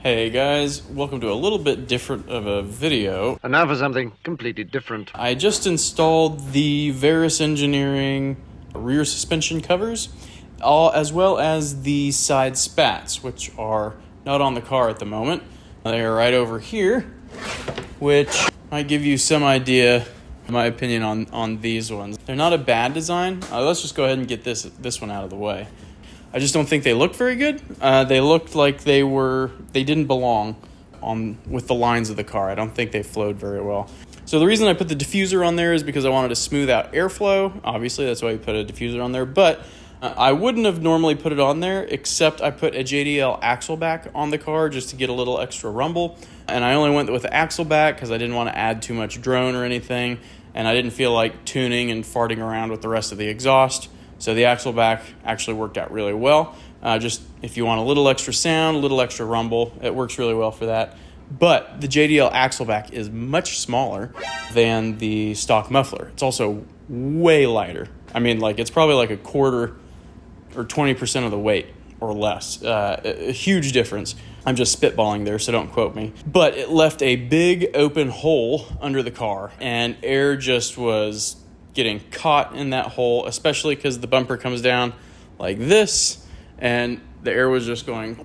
Hey guys, welcome to a little bit different of a video. And now for something completely different. I just installed the Verus Engineering rear suspension covers, as well as the side spats, which are not on the car at the moment. They are right over here, which might give you some idea, in my opinion, on these ones. They're not a bad design. Let's just go ahead and get this one out of the way. I just don't think they looked very good. They looked like they didn't belong with the lines of the car. I don't think they flowed very well. So the reason I put the diffuser on there is because I wanted to smooth out airflow. Obviously, that's why we put a diffuser on there. But I wouldn't have normally put it on there, except I put a JDL axle back on the car just to get a little extra rumble. And I only went with the axle back because I didn't want to add too much drone or anything. And I didn't feel like tuning and farting around with the rest of the exhaust. So the axle back actually worked out really well. Just if you want a little extra sound, a little extra rumble, it works really well for that. But the JDL axle back is much smaller than the stock muffler. It's also way lighter. I mean, it's probably like a quarter or 20% of the weight or less. A huge difference. I'm just spitballing there, so don't quote me. But it left a big open hole under the car, and air just was getting caught in that hole, especially because the bumper comes down like this, and the air was just going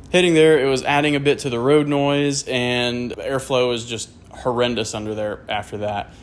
hitting there. It was adding a bit to the road noise, and the airflow was just horrendous under there after that.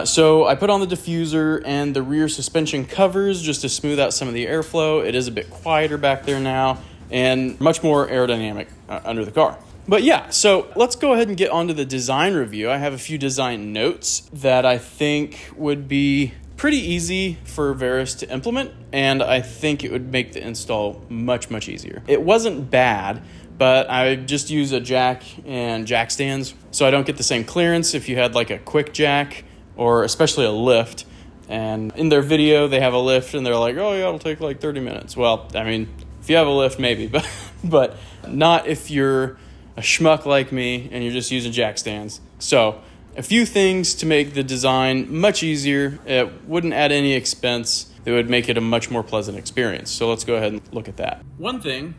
So I put on the diffuser and the rear suspension covers just to smooth out some of the airflow. It is a bit quieter back there now and much more aerodynamic under the car. But yeah, so let's go ahead and get onto the design review. I have a few design notes that I think would be pretty easy for Verus to implement, and I think it would make the install much, much easier. It wasn't bad, but I just use a jack and jack stands, so I don't get the same clearance if you had like a quick jack or especially a lift. And in their video, they have a lift, and they're like, oh yeah, it'll take like 30 minutes. Well, I mean, if you have a lift, maybe, but not if you're a schmuck like me and you're just using jack stands. So a few things to make the design much easier. It wouldn't add any expense. It would make it a much more pleasant experience. So let's go ahead and look at that. One thing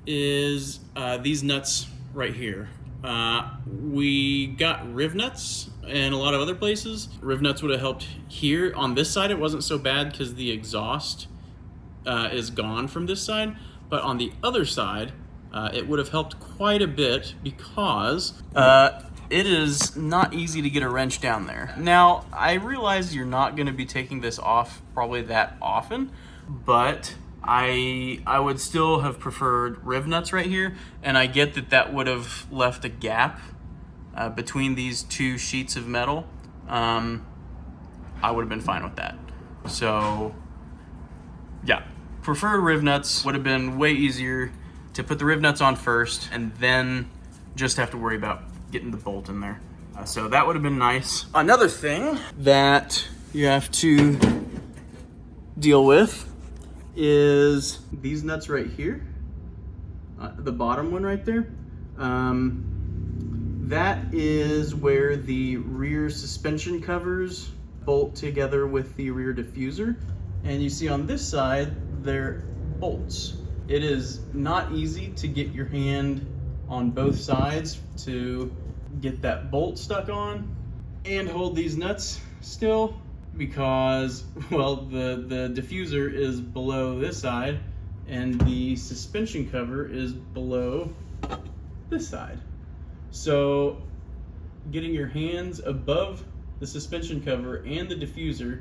is these nuts right here. We got riv nuts in a lot of other places. Riv nuts would have helped here. On this side, it wasn't so bad because the exhaust is gone from this side. But on the other side, it would have helped quite a bit because it is not easy to get a wrench down there. Now, I realize you're not going to be taking this off probably that often, but I would still have preferred riv nuts right here, and I get that would have left a gap between these two sheets of metal. I would have been fine with that. So, yeah, prefer riv nuts. Would have been way easier to put the riv nuts on first and then just have to worry about getting the bolt in there. So that would have been nice. Another thing that you have to deal with is these nuts right here. The bottom one right there. That is where the rear suspension covers bolt together with the rear diffuser. And you see on this side, they're bolts. It is not easy to get your hand on both sides to get that bolt stuck on and hold these nuts still because, well, the diffuser is below this side and the suspension cover is below this side. So getting your hands above the suspension cover and the diffuser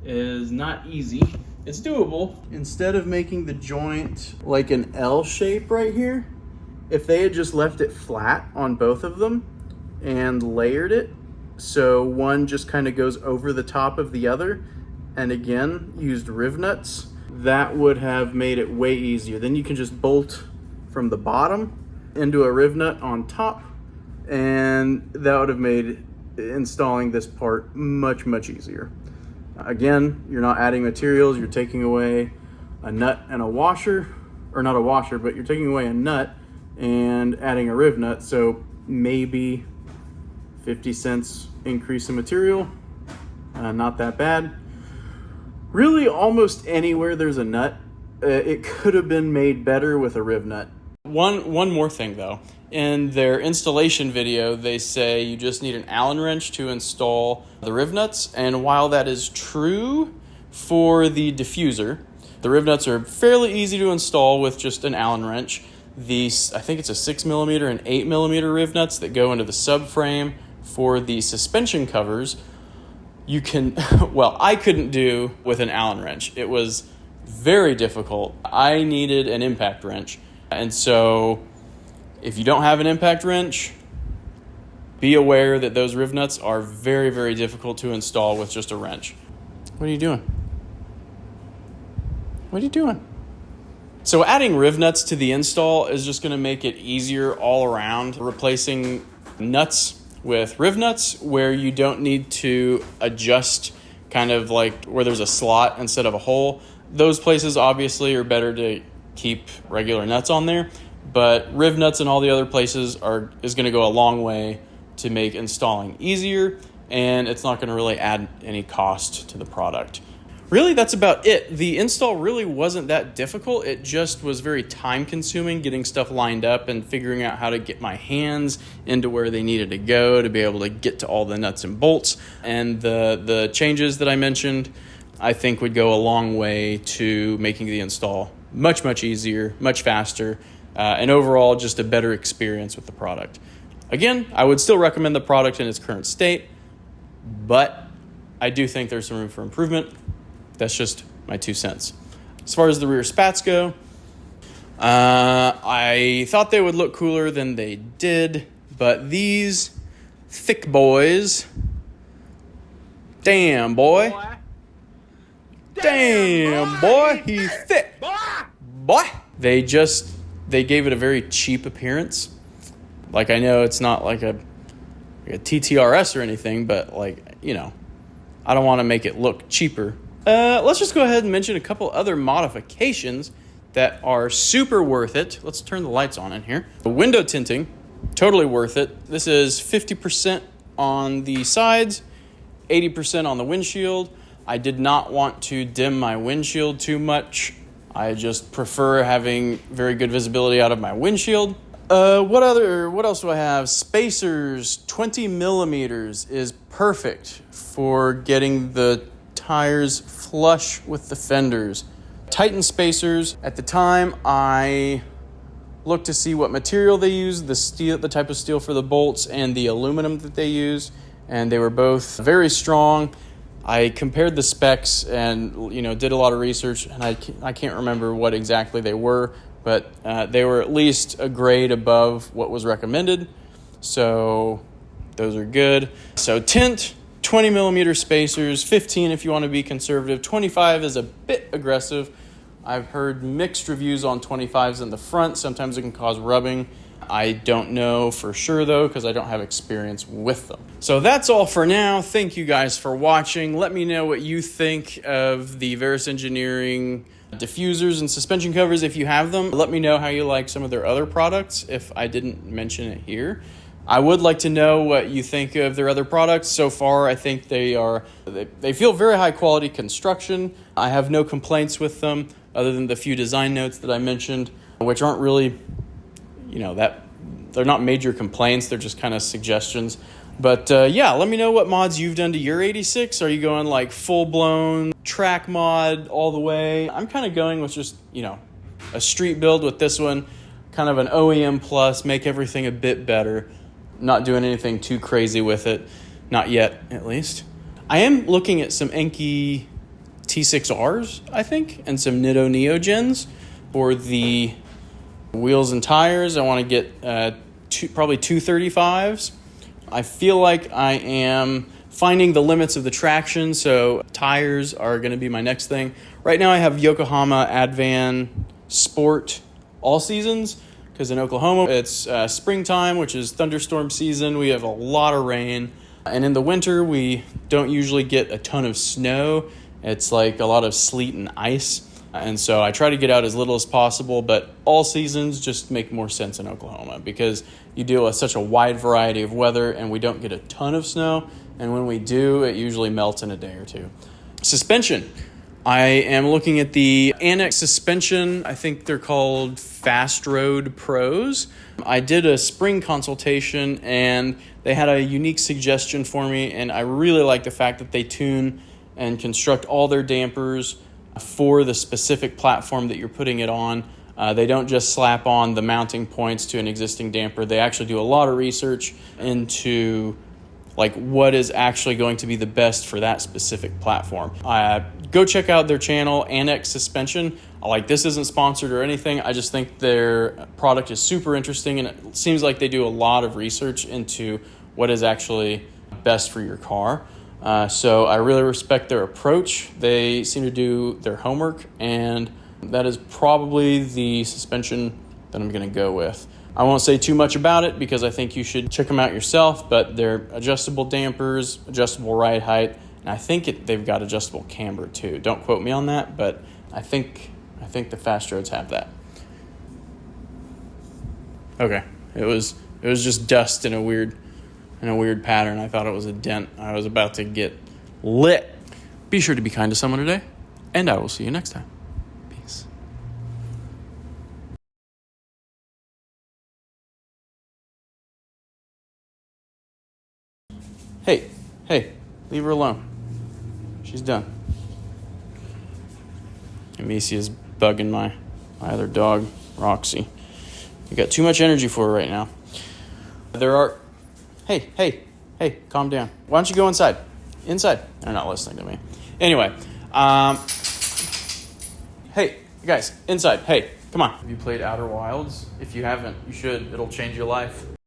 is not easy. It's doable. Instead of making the joint like an L shape right here, if they had just left it flat on both of them and layered it, so one just kind of goes over the top of the other, and again, used riv nuts, that would have made it way easier. Then you can just bolt from the bottom into a riv nut on top, and that would have made installing this part much, much easier. Again, you're not adding materials, you're taking away a nut and a washer, or not a washer, but you're taking away a nut and adding a riv nut, so maybe 50 cents increase in material, not that bad. Really, almost anywhere there's a nut, it could have been made better with a riv nut. One more thing though. In their installation video, they say you just need an Allen wrench to install the riv nuts. And while that is true for the diffuser, the riv nuts are fairly easy to install with just an Allen wrench. I think it's a 6mm and 8mm riv nuts that go into the subframe for the suspension covers. You can, well, I couldn't do with an Allen wrench. It was very difficult. I needed an impact wrench. And so if you don't have an impact wrench, be aware that those riv nuts are very, very difficult to install with just a wrench. What are you doing? What are you doing? So adding riv nuts to the install is just going to make it easier all around. Replacing nuts with riv nuts where you don't need to adjust kind of like where there's a slot instead of a hole. Those places obviously are better to keep regular nuts on there. But riv nuts and all the other places is going to go a long way to make installing easier, and it's not going to really add any cost to the product. Really, that's about it. The install really wasn't that difficult. It just was very time-consuming getting stuff lined up and figuring out how to get my hands into where they needed to go to be able to get to all the nuts and bolts. And the changes that I mentioned, I think would go a long way to making the install much, much easier, much faster, and overall just a better experience with the product. Again, I would still recommend the product in its current state, but I do think there's some room for improvement. That's just my 2 cents. As far as the rear spats go, I thought they would look cooler than they did, but these thick boys, damn boy, he thick, boy. They gave it a very cheap appearance. Like, I know it's not like a TTRS or anything, but like, you know, I don't want to make it look cheaper. Let's just go ahead and mention a couple other modifications that are super worth it. Let's turn the lights on in here. The window tinting, totally worth it. This is 50% on the sides, 80% on the windshield. I did not want to dim my windshield too much. I just prefer having very good visibility out of my windshield. What else do I have? Spacers, 20 millimeters is perfect for getting the tires flush with the fenders. Titan spacers. At the time, I looked to see what material they used, the type of steel for the bolts, and the aluminum that they used, and they were both very strong. I compared the specs and did a lot of research, and I can't remember what exactly they were, but they were at least a grade above what was recommended, so those are good. So tint, 20 millimeter spacers, 15 if you want to be conservative, 25 is a bit aggressive. I've heard mixed reviews on 25s in the front. Sometimes it can cause rubbing. I don't know for sure, though, because I don't have experience with them. So that's all for now. Thank you guys for watching. Let me know what you think of the Verus Engineering diffusers and suspension covers if you have them. Let me know how you like some of their other products if I didn't mention it here. I would like to know what you think of their other products. So far, I think they feel very high quality construction. I have no complaints with them other than the few design notes that I mentioned, which aren't really, that they're not major complaints. They're just kind of suggestions. But yeah, let me know what mods you've done to your 86. Are you going like full-blown track mod all the way? I'm kind of going with just, a street build with this one, kind of an OEM plus, make everything a bit better. Not doing anything too crazy with it. Not yet, at least. I am looking at some Enkei T6Rs, I think, and some Nitto Neo Gens for the wheels and tires. I want to get probably 235s. I feel like I am finding the limits of the traction, so tires are going to be my next thing. Right now I have Yokohama Advan Sport all seasons, because in Oklahoma it's springtime, which is thunderstorm season. We have a lot of rain, and in the winter we don't usually get a ton of snow. It's like a lot of sleet and ice, and so I try to get out as little as possible, but all seasons just make more sense in Oklahoma because you deal with such a wide variety of weather, and we don't get a ton of snow, and when we do, it usually melts in a day or two. Suspension. I am looking at the Annex suspension. I think they're called FastRoad Pros. I did a spring consultation and they had a unique suggestion for me, and I really like the fact that they tune and construct all their dampers for the specific platform that you're putting it on. They don't just slap on the mounting points to an existing damper. They actually do a lot of research into like what is actually going to be the best for that specific platform. Go check out their channel, Annex Suspension. Like, this isn't sponsored or anything. I just think their product is super interesting, and it seems like they do a lot of research into what is actually best for your car. So I really respect their approach. They seem to do their homework, and that is probably the suspension that I'm going to go with. I won't say too much about it because I think you should check them out yourself, but they're adjustable dampers, adjustable ride height, and I think they've got adjustable camber too. Don't quote me on that, but I think the FastRoads have that. Okay, it was just dust in a weird pattern. I thought it was a dent. I was about to get lit. Be sure to be kind to someone today, and I will see you next time. Peace. Hey, leave her alone. She's done. Amicia's bugging my other dog, Roxy. You got too much energy for her right now. Hey, calm down. Why don't you go inside? Inside. They're not listening to me. Anyway, hey, guys, inside. Hey, come on. Have you played Outer Wilds? If you haven't, you should. It'll change your life.